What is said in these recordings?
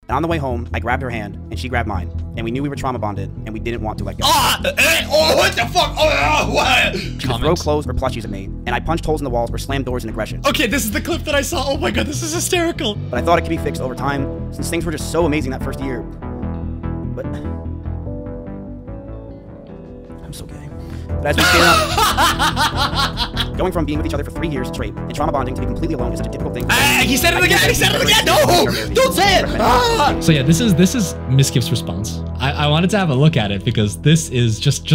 And on the way home, I grabbed her hand, and she grabbed mine. And we knew we were trauma bonded, and we didn't want to let go. Oh, what the fuck? Oh, what? She would throw clothes or plushies at me, and I punched holes in the walls or slammed doors in aggression. Okay, this is the clip that I saw. Oh my god, this is hysterical. But I thought it could be fixed over time, since things were just so amazing that first year. But I'm so gay. But as we stayed on, going from being with each other for 3 years straight and trauma bonding to be completely alone is such a typical thing. He said it again! He said it again! No! Don't say it! So yeah, this is Miss Gift's response. I wanted to have a look at it because this is just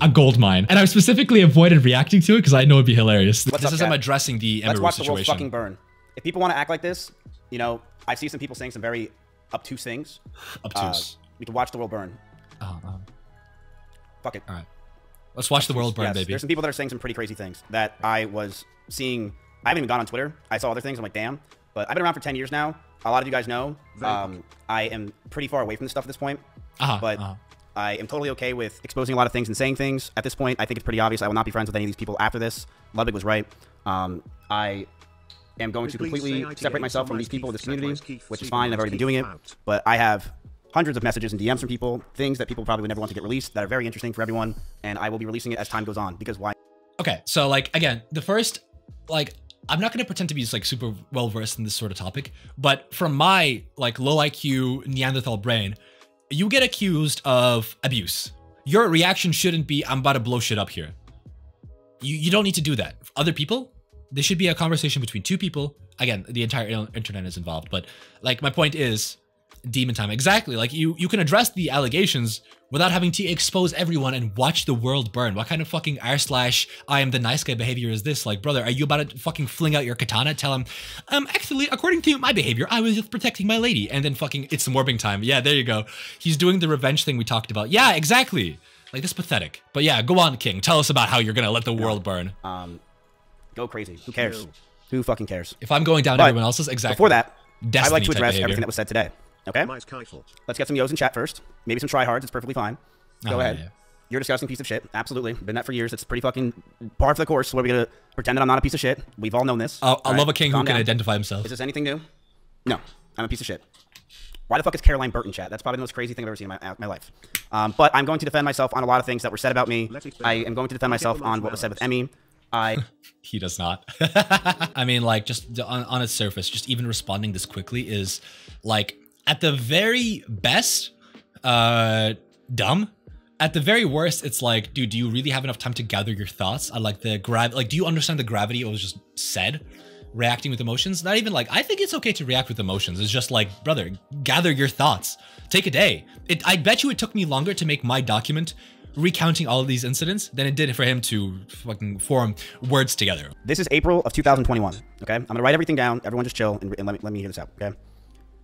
a gold mine, and I specifically avoided reacting to it because I know it'd be hilarious. What's this up, is chat? him addressing the Let's Emery watch the world situation. fucking burn. If people want to act like this, you know, I see some people saying some very obtuse things. Obtuse. We can watch the world burn. Fuck it. All right. Let's watch the world burn, yes, baby. There's some people that are saying some pretty crazy things that I was seeing. I haven't even gone on Twitter. I saw other things. I'm like, damn. But I've been around for 10 years now. A lot of you guys know. I am pretty far away from this stuff at this point. But I am totally okay with exposing a lot of things and saying things. At this point, I think it's pretty obvious I will not be friends with any of these people after this. Ludwig was right. I am going to completely separate myself from these people in this community, which is fine. I've already been doing it. But I have hundreds of messages and DMs from people, things that people probably would never want to get released that are very interesting for everyone, and I will be releasing it as time goes on, because why? Okay, so like, again, the first, like, I'm not going to pretend to be just like super well versed in this sort of topic, but from my like low IQ Neanderthal brain, you get accused of abuse. Your reaction shouldn't be, I'm about to blow shit up here. You don't need to do that. Other people, there should be a conversation between two people. Again, the entire internet is involved, but like my point is, demon time. Exactly. Like you can address the allegations without having to expose everyone and watch the world burn. What kind of fucking I am the nice guy behavior is this? Like, brother, are you about to fucking fling out your katana? Tell him, actually, according to my behavior, I was just protecting my lady. And then fucking, it's morbing time. Yeah, there you go. He's doing the revenge thing we talked about. Yeah, exactly. Like, this is pathetic. But yeah, go on, King. Tell us about how you're gonna let the world burn. Go crazy. Who cares? Who fucking cares? If I'm going down everyone else's, exactly. Before that, Destiny I'd like to type address behavior. everything that was said today. Okay? Let's get some yos in chat first. Maybe some tryhards. It's perfectly fine. Go ahead. Yeah. You're a disgusting piece of shit. Absolutely. Been that for years. It's pretty fucking par for the course. What are we going to pretend that I'm not a piece of shit? We've all known this. I love a king who can identify himself. Is this anything new? No. I'm a piece of shit. Why the fuck is Caroline Burton chat? That's probably the most crazy thing I've ever seen in my life. But I'm going to defend myself on a lot of things that were said about me. I am going to defend myself on what was said with Emmy. He does not. I mean, like, just on its surface, just even responding this quickly is, like, at the very best, dumb. At the very worst, it's like, dude, do you really have enough time to gather your thoughts? I like the do you understand the gravity of what was just said? Reacting with emotions? Not even like, I think it's okay to react with emotions. It's just like, brother, gather your thoughts. Take a day. I bet you it took me longer to make my document recounting all of these incidents than it did for him to fucking form words together. This is April of 2021, okay? I'm gonna write everything down. Everyone just chill and let me hear this out, okay?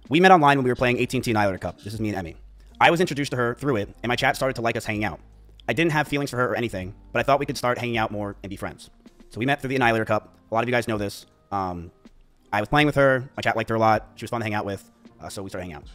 We met online when we were playing AT&T Annihilator Cup. This is me and Emmy. I was introduced to her through it, and my chat started to like us hanging out. I didn't have feelings for her or anything, but I thought we could start hanging out more and be friends. So we met through the Annihilator Cup. A lot of you guys know this. I was playing with her. My chat liked her a lot. She was fun to hang out with, so we started hanging out.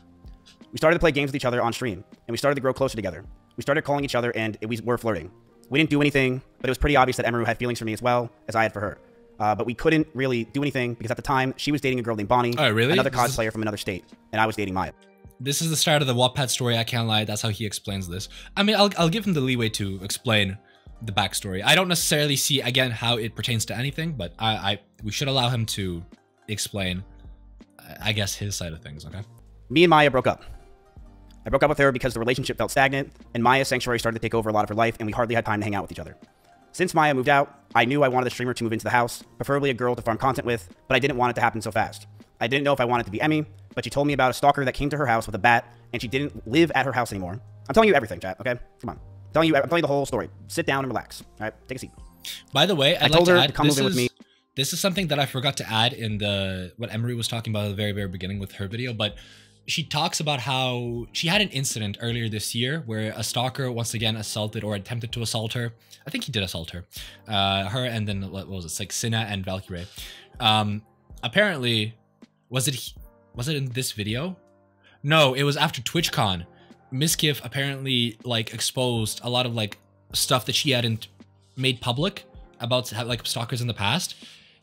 We started to play games with each other on stream, and we started to grow closer together. We started calling each other, and we were flirting. We didn't do anything, but it was pretty obvious that Emeru had feelings for me as well as I had for her. But we couldn't really do anything because at the time, she was dating a girl named Bonnie, another cosplayer from another state, and I was dating Maya. This is the start of the Wattpad story, I can't lie. That's how he explains this. I mean, I'll give him the leeway to explain the backstory. I don't necessarily see, again, how it pertains to anything, but we should allow him to explain, I guess, his side of things, okay? Me and Maya broke up. I broke up with her because the relationship felt stagnant, and Maya's sanctuary started to take over a lot of her life, and we hardly had time to hang out with each other. Since Maya moved out, I knew I wanted a streamer to move into the house, preferably a girl to farm content with, but I didn't want it to happen so fast. I didn't know if I wanted to be Emmy, but she told me about a stalker that came to her house with a bat, and she didn't live at her house anymore. I'm telling you everything, chat, okay? Come on. I'm telling you the whole story. Sit down and relax, all right? Take a seat. By the way, I told her to come move in with me. This is something that I forgot to add in what Emery was talking about at the very, very beginning with her video, but she talks about how she had an incident earlier this year where a stalker once again assaulted or attempted to assault her. I think he did assault her. Her and then, what was it, like Cinna and Valkyrie. Apparently, was it in this video? No, it was after TwitchCon. Miskiff apparently like exposed a lot of like stuff that she hadn't made public about like stalkers in the past.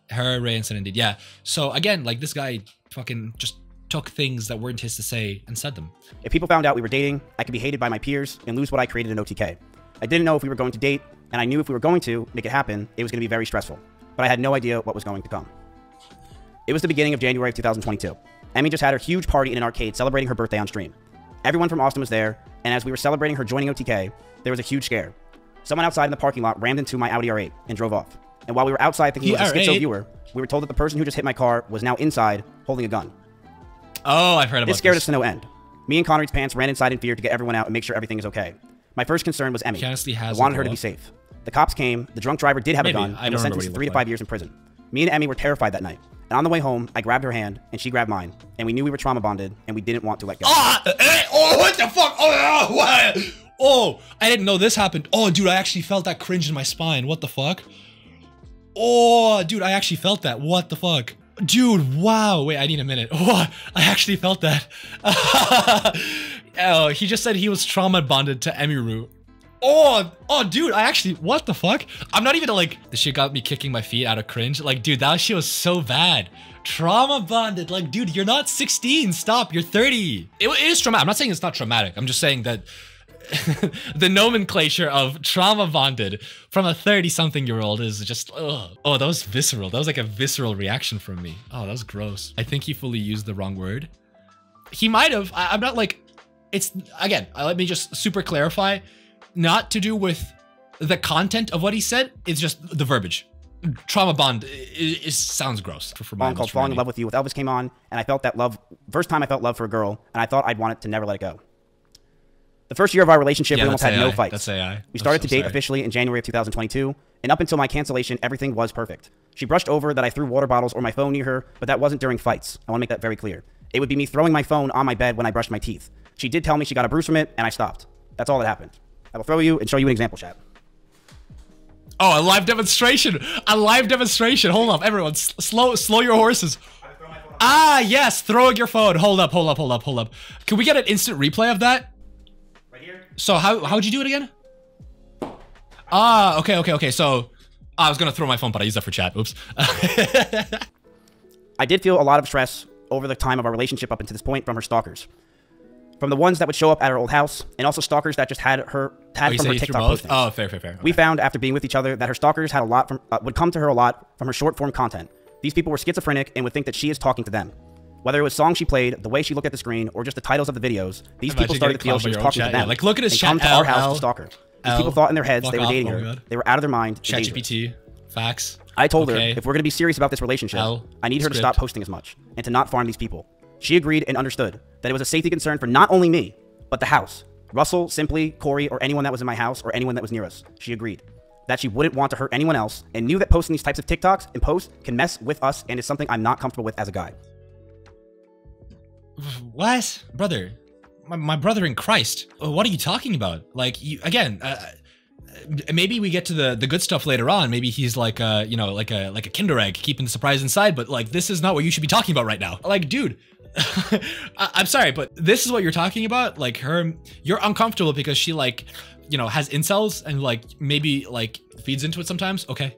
Her, Ray, and Sin indeed. Yeah. So again, like this guy fucking just took things that weren't his to say and said them. If people found out we were dating, I could be hated by my peers and lose what I created in OTK. I didn't know if we were going to date, and I knew if we were going to make it happen, it was going to be very stressful. But I had no idea what was going to come. It was the beginning of January of 2022. Emmy just had her huge party in an arcade celebrating her birthday on stream. Everyone from Austin was there, and as we were celebrating her joining OTK, there was a huge scare. Someone outside in the parking lot rammed into my Audi R8 and drove off. And while we were outside thinking it was a schizo viewer, we were told that the person who just hit my car was now inside holding a gun. Oh, I've heard about this. This scared us to no end. Me and Connery's pants ran inside in fear to get everyone out and make sure everything is okay. My first concern was Emmy. He honestly has I wanted her to be safe. The cops came, the drunk driver did have a gun, and was sentenced to 3 to 5 years in prison. Me and Emmy were terrified that night. And on the way home, I grabbed her hand, and she grabbed mine. And we knew we were trauma bonded, and we didn't want to let go. Oh, what the fuck? Oh, what? Oh, I didn't know this happened. Oh, dude, I actually felt that cringe in my spine. What the fuck? Oh, dude, I actually felt that. What the fuck? Dude, wow. Wait, I need a minute. Oh, I actually felt that. Oh, he just said he was trauma bonded to Emiru. Oh, dude, I actually, what the fuck? I'm not even like, this shit got me kicking my feet out of cringe. Like, dude, that shit was so bad. Trauma bonded. Like, dude, you're not 16. Stop. You're 30. It is traumatic. I'm not saying it's not traumatic. I'm just saying that the nomenclature of trauma bonded from a 30-something-year-old is just, ugh. Oh, that was visceral. That was like a visceral reaction from me. Oh, that was gross. I think he fully used the wrong word. He might have. I'm not like, it's, again, let me just super clarify. Not to do with the content of what he said. It's just the verbiage. Trauma bond sounds gross. For Song called Falling in Love with You with Elvis came on, and I felt that love. First time I felt love for a girl, and I thought I'd want it to never let it go. The first year of our relationship, we almost had no fights. That's AI. We started to date officially in January of 2022, and up until my cancellation, everything was perfect. She brushed over that I threw water bottles or my phone near her, but that wasn't during fights. I want to make that very clear. It would be me throwing my phone on my bed when I brushed my teeth. She did tell me she got a bruise from it, and I stopped. That's all that happened. I will throw you and show you an example, chat. Oh, a live demonstration. A live demonstration. Hold up, everyone. Slow your horses. Ah, yes. Throwing your phone. Hold up. Can we get an instant replay of that? Right here. So how'd you do it again? Ah, okay. So I was going to throw my phone, but I used that for chat. Oops. I did feel a lot of stress over the time of our relationship up until this point from her stalkers. From the ones that would show up at her old house, and also stalkers that just had from her TikTok postings. Oh, fair. Okay. We found after being with each other that her stalkers had a lot from would come to her a lot from her short form content. These people were schizophrenic and would think that she is talking to them. Whether it was songs she played, the way she looked at the screen, or just the titles of the videos, these people started to feel she was talking to them. Yeah, like look at his chat. Come to our house to stalk her. These people thought in their heads they were dating her. They were out of their mind. ChatGPT. Facts. I told her if we're going to be serious about this relationship, I need her to stop posting as much and to not farm these people. She agreed and understood that it was a safety concern for not only me, but the house. Russell, Simply, Corey, or anyone that was in my house, or anyone that was near us. She agreed that she wouldn't want to hurt anyone else and knew that posting these types of TikToks and posts can mess with us and is something I'm not comfortable with as a guy. What? Brother. My brother in Christ. What are you talking about? Like, again, maybe we get to the good stuff later on. Maybe he's like you know, like a Kinder Egg keeping the surprise inside, but like this is not what you should be talking about right now. Like, dude, I'm sorry, but this is what you're talking about. Like you're uncomfortable because she like, you know, has incels and like maybe like feeds into it sometimes. Okay.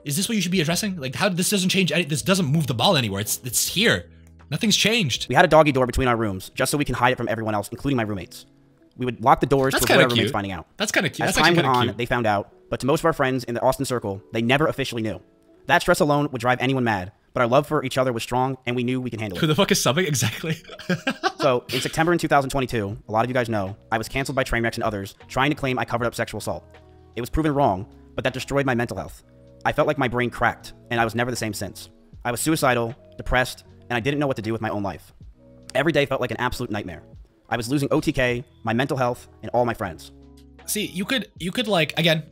Is this what you should be addressing? Like, how this doesn't change? This doesn't move the ball anywhere. It's here. Nothing's changed. We had a doggy door between our rooms just so we can hide it from everyone else, including my roommates. We would lock the doors to avoid our roommates finding out. That's kind of cute. As time went on, they found out, but to most of our friends in the Austin circle, they never officially knew. That stress alone would drive anyone mad, but our love for each other was strong, and we knew we could handle it. Who the fuck is subbing? Exactly. So, in September in 2022, a lot of you guys know, I was canceled by Trainwrecks and others, trying to claim I covered up sexual assault. It was proven wrong, but that destroyed my mental health. I felt like my brain cracked, and I was never the same since. I was suicidal, depressed, and I didn't know what to do with my own life. Every day felt like an absolute nightmare. I was losing OTK, my mental health, and all my friends. See, you could like, again,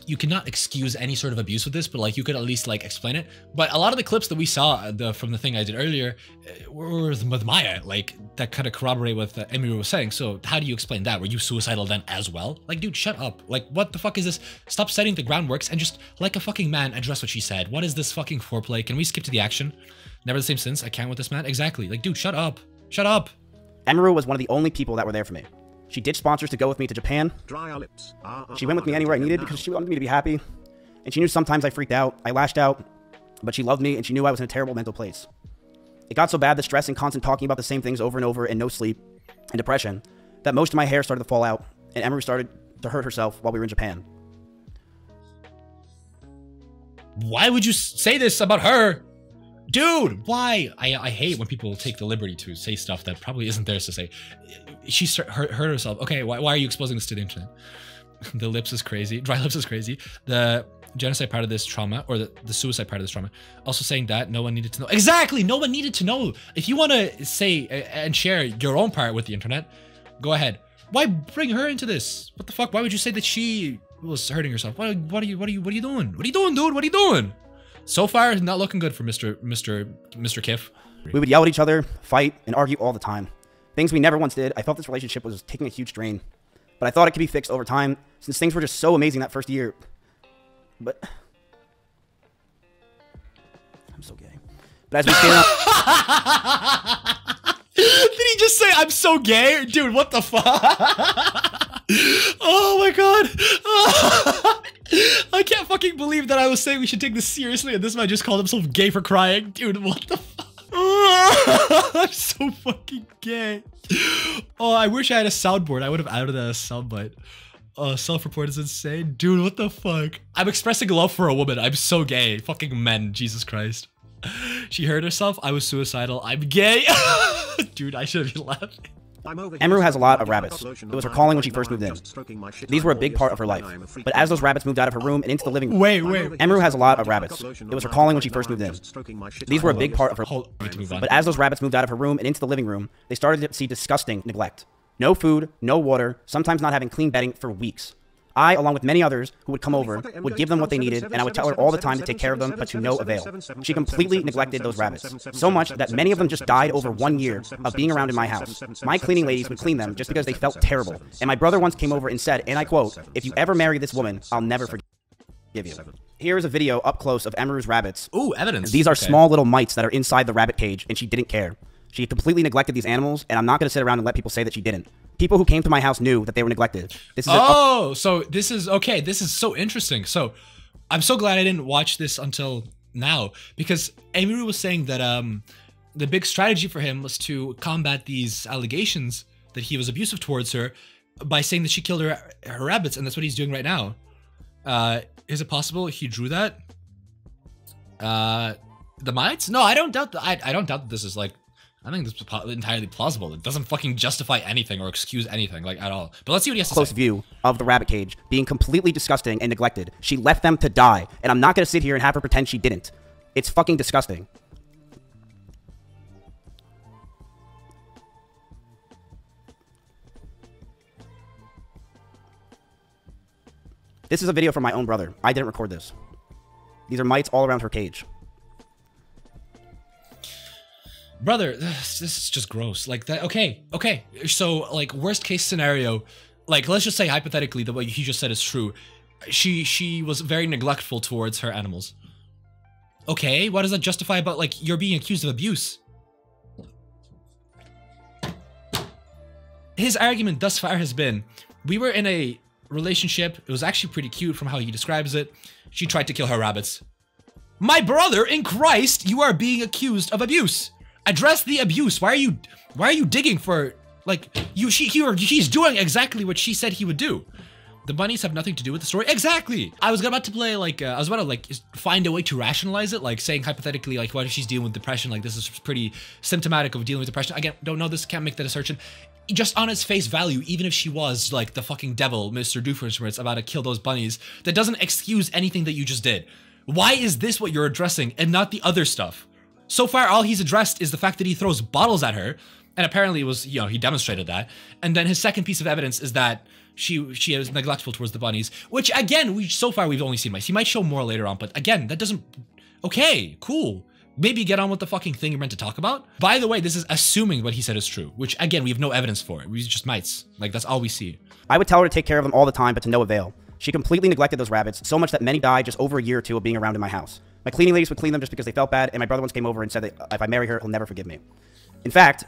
you cannot excuse any sort of abuse with this, but like you could at least like explain it. But a lot of the clips that we saw from the thing I did earlier were with Maya, like that kind of corroborate what Emiru was saying. So how do you explain that? Were you suicidal then as well? Like, dude, shut up. Like, what the fuck is this? Stop setting the groundworks and just like a fucking man address what she said. What is this fucking foreplay? Can we skip to the action? Never the same since. I can't with this man. Exactly. Like, dude, shut up. Shut up. Emiru was one of the only people that were there for me. She ditched sponsors to go with me to Japan. She went with me anywhere I needed because she wanted me to be happy. And she knew sometimes I freaked out, I lashed out, but she loved me and she knew I was in a terrible mental place. It got so bad, the stress and constant talking about the same things over and over and no sleep and depression, that most of my hair started to fall out, and Emery started to hurt herself while we were in Japan. Why would you say this about her? Dude, why? I hate when people take the liberty to say stuff that probably isn't theirs to say. She hurt herself. Okay, why are you exposing this to the internet? The lips is crazy. Dry lips is crazy. The genocide part of this trauma, or the suicide part of this trauma. Also saying that no one needed to know. Exactly, no one needed to know. If you want to say and share your own part with the internet, go ahead. Why bring her into this? What the fuck? Why would you say that she was hurting herself? What are you doing? What are you doing, dude? What are you doing? So far, not looking good for Mr. Kiff. We would yell at each other, fight, and argue all the time. Things we never once did. I felt this relationship was taking a huge drain. But I thought it could be fixed over time, since things were just so amazing that first year. But I'm so gay. But as we stayed on... Did he just say I'm so gay? Dude, what the fuck? Oh my god. I can't fucking believe that I was saying we should take this seriously and this man just called himself gay for crying. Dude, what the fuck? I'm so fucking gay. Oh, I wish I had a soundboard. I would have added a soundbite. Self-report is insane. Dude, what the fuck? I'm expressing love for a woman. I'm so gay. Fucking men. Jesus Christ. She hurt herself. I was suicidal. I'm gay. Dude, I should have been laughing. Emery has a lot of rabbits. It was her calling when she first moved in. These were a big part of her life. But as those rabbits moved out of her room and into the living room... Wait. Emery has a lot of rabbits. It was her calling when she first moved in. These were a big part of her... But as those rabbits moved out of her room and into the living room, they started to see disgusting neglect. No food, no water, sometimes not having clean bedding for weeks. I, along with many others who would come over, would give them what they needed, and I would tell her all the time to take care of them, but to no avail. She completely neglected those rabbits, so much that many of them just died over 1 year of being around in my house. My cleaning ladies would clean them just because they felt terrible, and my brother once came over and said, and I quote, "If you ever marry this woman, I'll never forgive you." Here is a video up close of Emery's rabbits. Ooh, evidence. These are small little mites that are inside the rabbit cage, and she didn't care. She completely neglected these animals, and I'm not going to sit around and let people say that she didn't. People who came to my house knew that they were neglected. This is so this is okay. This is so interesting. So I'm so glad I didn't watch this until now, because Emery was saying that the big strategy for him was to combat these allegations that he was abusive towards her by saying that she killed her rabbits, and that's what he's doing right now. Is it possible he drew that? The mites? No, I don't doubt that. I don't doubt that this is like. I think this is entirely plausible. It doesn't fucking justify anything or excuse anything, like, at all. But let's see what he has to say. Close view of the rabbit cage being completely disgusting and neglected. She left them to die, and I'm not going to sit here and have her pretend she didn't. It's fucking disgusting. This is a video from my own brother. I didn't record this. These are mites all around her cage. Brother, this is just gross. Like that. Okay. So like worst case scenario, like let's just say hypothetically the what he just said is true. She was very neglectful towards her animals. Okay, what does that justify about like you're being accused of abuse? His argument thus far has been, we were in a relationship. It was actually pretty cute from how he describes it. She tried to kill her rabbits. My brother in Christ, you are being accused of abuse. Address the abuse. Why are you digging for, like, he's doing exactly what she said he would do. The bunnies have nothing to do with the story. Exactly. I was about to play, like, I was about to, like, find a way to rationalize it, like, saying hypothetically, like, what if she's dealing with depression? Like, this is pretty symptomatic of dealing with depression. Again, don't know this, can't make that assertion. Just on its face value, even if she was, like, the fucking devil, Mr. Doofenshmirtz, about to kill those bunnies, that doesn't excuse anything that you just did. Why is this what you're addressing and not the other stuff? So far, all he's addressed is the fact that he throws bottles at her, and apparently it was, you know, he demonstrated that. And then his second piece of evidence is that she is neglectful towards the bunnies, which again, so far we've only seen mice. He might show more later on, but again, that doesn't. Okay, cool. Maybe get on with the fucking thing you're meant to talk about. By the way, this is assuming what he said is true, which again, we have no evidence for. We just mites. Like that's all we see. I would tell her to take care of them all the time, but to no avail. She completely neglected those rabbits, so much that many died just over a year or two of being around in my house. My cleaning ladies would clean them just because they felt bad, and my brother once came over and said that if I marry her, he'll never forgive me. In fact,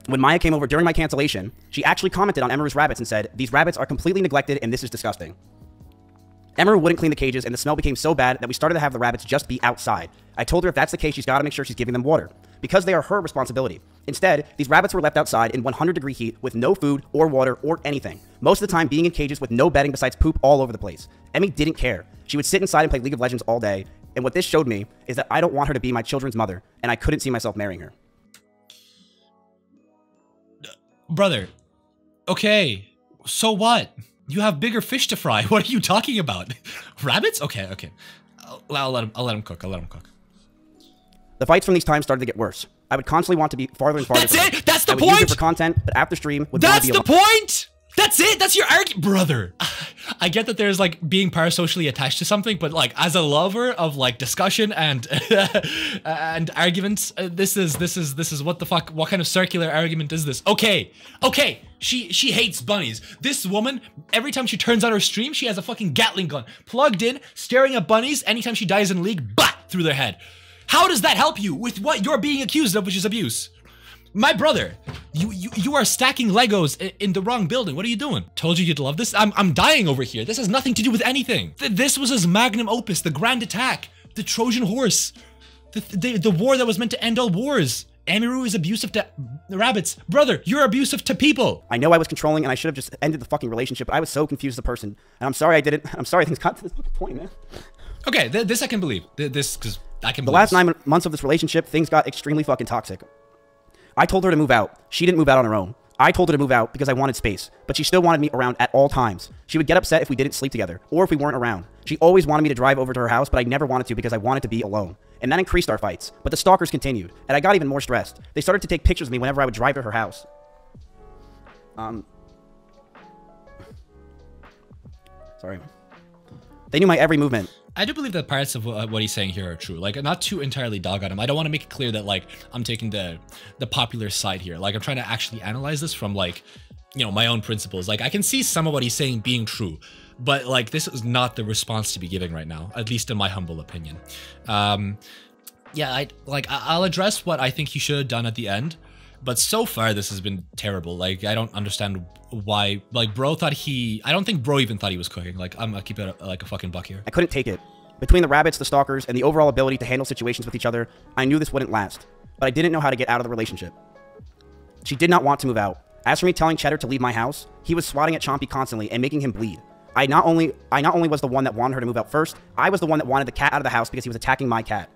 when Maya came over during my cancellation, she actually commented on Emery's rabbits and said, "These rabbits are completely neglected and this is disgusting." Emery wouldn't clean the cages, and the smell became so bad that we started to have the rabbits just be outside. I told her if that's the case, she's got to make sure she's giving them water. because they are her responsibility. Instead, these rabbits were left outside in 100-degree heat with no food or water or anything. Most of the time being in cages with no bedding besides poop all over the place. Emmy didn't care. She would sit inside and play League of Legends all day. And what this showed me is that I don't want her to be my children's mother, and I couldn't see myself marrying her. Brother, okay, so what? You have bigger fish to fry. What are you talking about? Rabbits? Okay, okay. I'll let him cook. I'll let him cook. The fights from these times started to get worse. I would constantly want to be farther and farther. That's it? That's the I would point? use it for content, but after stream would That's want to be the point? That's it? That's your argument? Brother, I get that there's like being parasocially attached to something, but like as a lover of like discussion and and arguments, this is what the fuck? What kind of circular argument is this? Okay, she hates bunnies. This woman, every time she turns on her stream, she has a fucking Gatling gun plugged in, staring at bunnies. Anytime she dies in League, bah, through their head. How does that help you with what you're being accused of, which is abuse? My brother, you are stacking Legos in the wrong building. What are you doing? Told you you'd love this. I'm dying over here. This has nothing to do with anything. This was his magnum opus, the grand attack, the Trojan horse, the war that was meant to end all wars. Amiru is abusive to rabbits. Brother, you're abusive to people. I know I was controlling and I should have just ended the fucking relationship, but I was so confused as a person. And I'm sorry I didn't. I'm sorry things got to this point, man. Okay, this I can believe. This, because I can believe The last 9 months of this relationship, things got extremely fucking toxic. I told her to move out. She didn't move out on her own. I told her to move out because I wanted space, but she still wanted me around at all times. She would get upset if we didn't sleep together, or if we weren't around. She always wanted me to drive over to her house, but I never wanted to because I wanted to be alone. And that increased our fights, but the stalkers continued, and I got even more stressed. They started to take pictures of me whenever I would drive to her house. Sorry. They knew my every movement. I do believe that parts of what he's saying here are true. Like, not to entirely dog on him. I don't want to make it clear that, like, I'm taking the popular side here. Like, I'm trying to actually analyze this from, like, you know, my own principles. Like, I can see some of what he's saying being true, but, like, this is not the response to be giving right now, at least in my humble opinion. Yeah, I'll address what I think he should have done at the end, but so far this has been terrible. Like, I don't understand why. Like, bro thought I don't think bro even thought he was cooking. Like, I'm gonna keep it like a fucking buck here. I couldn't take it. Between the rabbits, the stalkers, and the overall ability to handle situations with each other, I knew this wouldn't last, but I didn't know how to get out of the relationship. She did not want to move out. As for me telling Cheddar to leave my house, he was swatting at Chompy constantly and making him bleed. I not only was the one that wanted her to move out first, I was the one that wanted the cat out of the house because he was attacking my cat.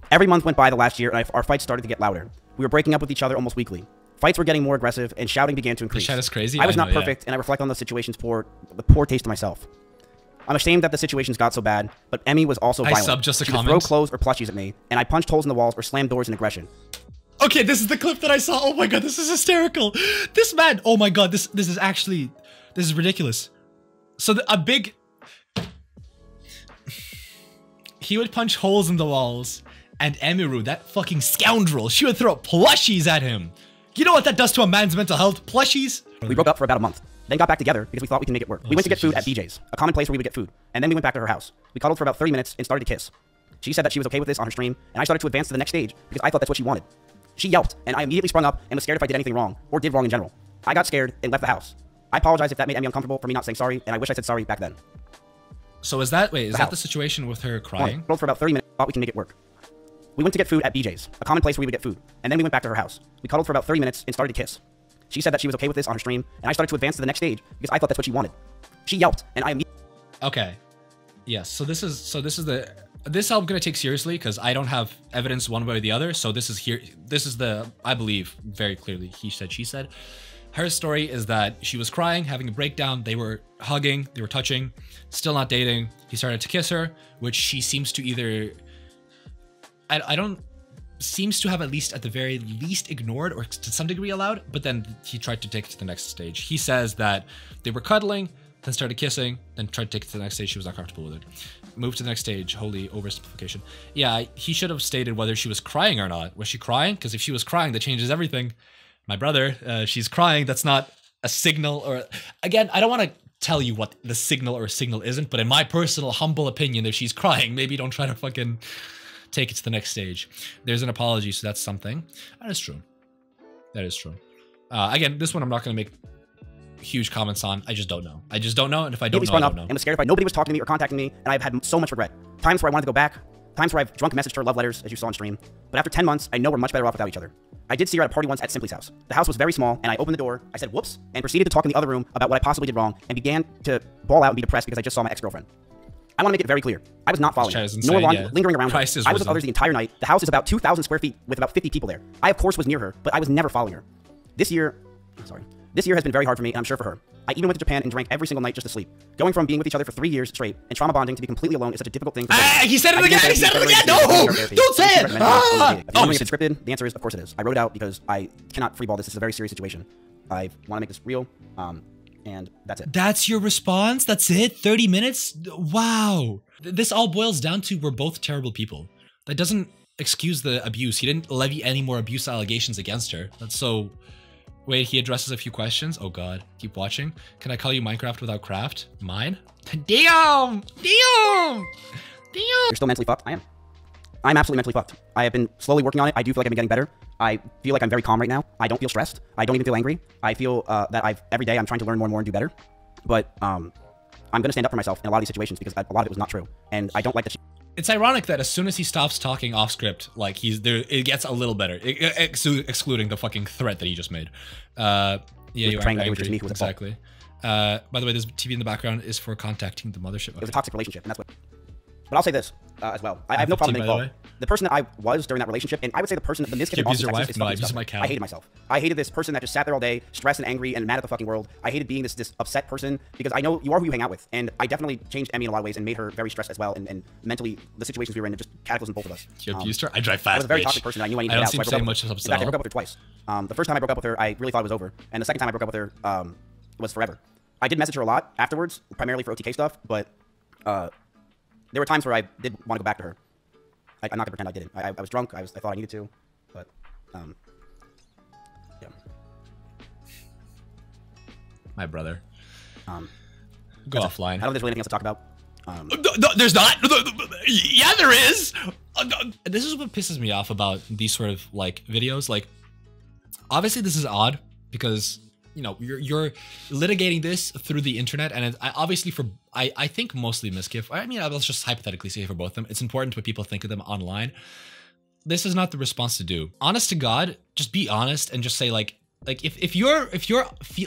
Every month went by the last year, and our fights started to get louder. We were breaking up with each other almost weekly. Fights were getting more aggressive, and shouting began to increase. The chat is crazy. I was not perfect, and I reflect on those situations the poor taste of myself. I'm ashamed that the situations got so bad, but Emmy was also violent. I subbed just a she comment. would throw clothes or plushies at me, and I punched holes in the walls or slammed doors in aggression. Okay, this is the clip that I saw. Oh my god, this is hysterical. This man, oh my god, this is ridiculous. So he would punch holes in the walls, and Emiru, that fucking scoundrel, she would throw plushies at him. You know what that does to a man's mental health? Plushies? We broke up for about a month, then got back together because we thought we could make it work. We went to get food at BJ's, a common place where we would get food, and then we went back to her house. We cuddled for about 30 minutes and started to kiss. She said that she was okay with this on her stream, and I started to advance to the next stage because I thought that's what she wanted. She yelped, and I immediately sprung up and was scared if I did anything wrong, or did wrong in general. I got scared and left the house. I apologize if that made Emmy uncomfortable for me not saying sorry, and I wish I said sorry back then. So is that the situation with her crying? Cuddled for about 30 minutes, thought we can make it work. We went to get food at BJ's, a common place where we would get food, and then we went back to her house. We cuddled for about 30 minutes and started to kiss. She said that she was okay with this on her stream, and I started to advance to the next stage because I thought that's what she wanted. She yelped, and I immediately... Okay. Yes, this I'm gonna take seriously because I don't have evidence one way or the other. So this is I believe very clearly he said, she said. Her story is that she was crying, having a breakdown. They were hugging, they were touching, still not dating. He started to kiss her, which she seems to either, seems to have at least at the very least ignored or to some degree allowed, but then he tried to take it to the next stage. He says that they were cuddling, then started kissing, then tried to take it to the next stage. She was not comfortable with it. Moved to the next stage. Holy oversimplification. Yeah, he should have stated whether she was crying or not. Was she crying? Because if she was crying, that changes everything. My brother, she's crying. That's not a signal or... Again, I don't want to tell you what the signal or signal isn't, but in my personal humble opinion, if she's crying, maybe don't try to fucking take it to the next stage. There's an apology, so that's something. That is true. That is true. Again, this one I'm not going to make huge comments on. I just don't know. I just don't know, and if I don't know, I don't know. And was scared if nobody was talking to me or contacting me, and I've had so much regret. Times where I wanted to go back, Times where I've drunk messaged her love letters, as you saw on stream. But after 10 months, I know we're much better off without each other. I did see her at a party once at Simply's house. The house was very small, and I opened the door, I said whoops, and proceeded to talk in the other room about what I possibly did wrong, and began to bawl out and be depressed because I just saw my ex-girlfriend. I want to make it very clear. I was not following her, nor lingering around her. I was with others the entire night. The house is about 2,000 square feet with about 50 people there. I, of course, was near her, but I was never following her. This year has been very hard for me, and I'm sure for her. I even went to Japan and drank every single night just to sleep. Going from being with each other for 3 years straight and trauma bonding to be completely alone is such a difficult thing. He said it again! He said it again! No! Don't say it! Oh, is it scripted? The answer is, of course it is. I wrote it out because I cannot freeball this. This is a very serious situation. I want to make this real, and that's it. That's your response? That's it? 30 minutes? Wow. This all boils down to we're both terrible people. That doesn't excuse the abuse. He didn't levy any more abuse allegations against her. That's so... Wait, he addresses a few questions. Oh god, keep watching. Can I call you Minecraft without craft? Mine? Damn! Damn! Damn! You're still mentally fucked? I am. I'm absolutely mentally fucked. I have been slowly working on it. I do feel like I've been getting better. I feel like I'm very calm right now. I don't feel stressed. I don't even feel angry. I feel that every day I'm trying to learn more and more and do better. But I'm going to stand up for myself in a lot of these situations because a lot of it was not true. And I don't like that. It's ironic that as soon as he stops talking off script, like it gets a little better, excluding the fucking threat that he just made. Yeah, you are angry. Exactly. By the way, this TV in the background is for contacting the mothership. It was a toxic relationship, and that's what. But I'll say this as well. I have no problem making the person that I was during that relationship, and I would say the miscarriage of your wife. No, I use my cat. I hated myself. I hated this person that just sat there all day, stressed and angry and mad at the fucking world. I hated being this upset person because I know you are who you hang out with, and I definitely changed Emmy in a lot of ways and made her very stressed as well, and mentally the situations we were in, it just cataclysmed both of us. You abused her. I drive fast. I was a very toxic person. I knew I needed to get out. I don't seem to say much of in fact, I broke up with her twice. The first time I broke up with her, I really thought it was over, and the second time I broke up with her was forever. I did message her a lot afterwards, primarily for OTK stuff, but there were times where I did want to go back to her. I'm not gonna pretend I didn't. I was drunk. I thought I needed to, but yeah. My brother. Go offline. I don't think there's really anything else to talk about. No, there's not. Yeah, there is. This is what pisses me off about these sort of like videos. Like, obviously this is odd because you know you're litigating this through the internet, and obviously for I think mostly Miskiff. I mean, let's just hypothetically say for both of them, it's important what people think of them online. This is not the response to do. Honest to God, just be honest and just say like if you're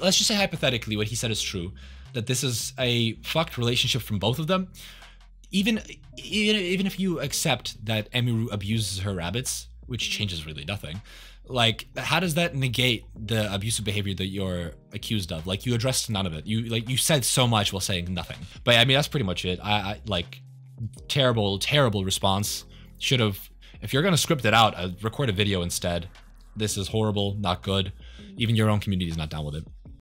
let's just say hypothetically what he said is true, that this is a fucked relationship from both of them. Even if you accept that Emiru abuses her rabbits, which changes really nothing. Like, how does that negate the abusive behavior that you're accused of? Like, you addressed none of it. You said so much while saying nothing. But I mean, that's pretty much it. I like, terrible response. Should have, if you're gonna script it out, record a video instead. This is horrible, not good. Even your own community is not down with it.